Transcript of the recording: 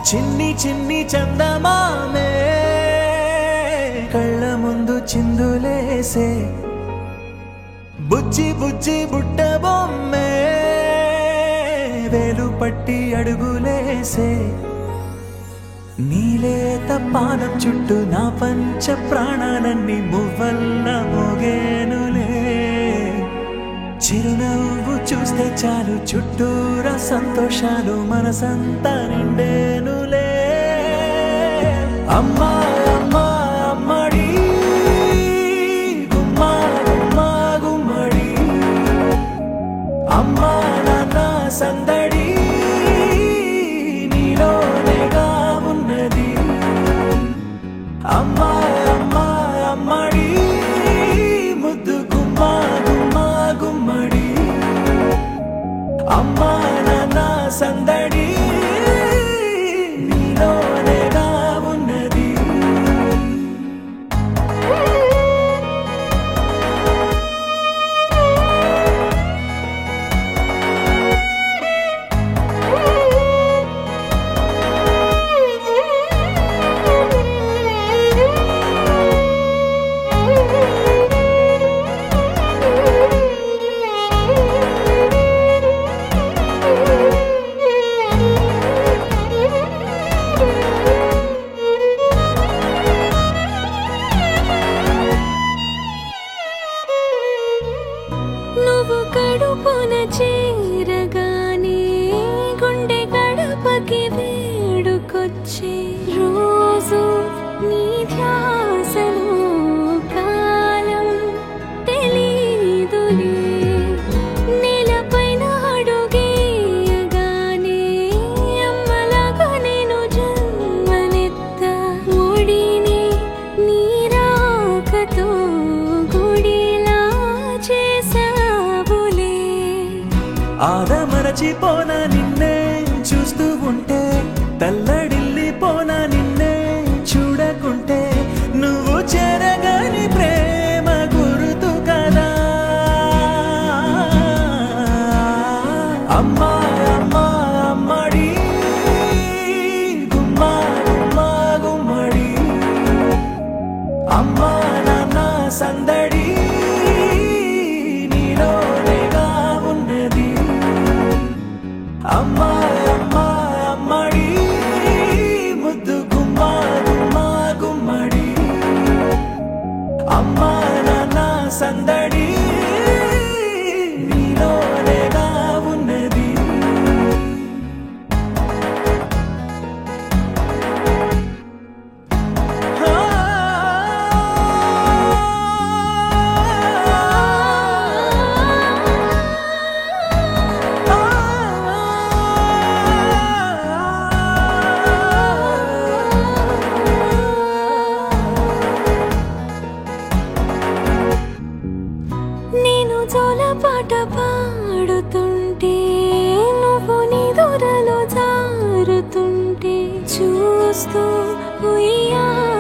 చిన్ని చిన్ని చందమామే కళ్ళ ముందు చిందులేసే బుజ్జి బుజ్జి బుట్ట బొమ్మే వేలు పట్టి అడుగులేసే నీలేత పానం చుట్టూ నా పంచ ప్రాణాలన్నీ మువ్వల్ల మోగేనులే చిరునవ్వు చూస్తే చాలు చుట్టూరా సంతోషాలు మనసంతా నిండేనులే అమ్మా అమ్మా అమ్మడి గుమ్మా గుమ్మా గుమ్మడి అమ్మా నాన్న సందడి నీలోనేగా ఉన్నది అమ్మా అమ్మా అమ్మడి ముద్దు గుమ్మా గుమ్మా గుమ్మడి అమ్మా నాన్న సందడి నీలోనేగా ఉన్నది నువ్వు కడుపున చేరగానే గుండె గడపకి వేడుకొచ్చే రోజు నీ ధ్యాసలో కాలం తెలీదులే నేలపైన అడుగేయగానే అమ్మలాగా నేను జన్మనెత్త ఒడిని నీ రాకతో గుడిలా చేసావులే ఆదమరచిపోనా నిన్నే చూస్తూ ఉంటే తల్లడిల్లిపోనా నిన్నే చూడకుంటే నువ్వు చెరగని ప్రేమ గుర్తు కదా అమ్మా అమ్మా అమ్మడి గుమ్మా గుమ్మా గుమ్మడి అమ్మా నాన్న సందడి నీలోనేగా ఉన్నది అమ్మా అమ్మా అమ్మడి ముద్దు గుమ్మా గుమ్మా గుమ్మడి అమ్మా నాన్న సందడి నీలోనేగా ఉన్నది నేను జోలపాట పాడుతుంటే నువ్వు నిదురలో జారుతుంటే చూస్తూ ఉయ్యాలే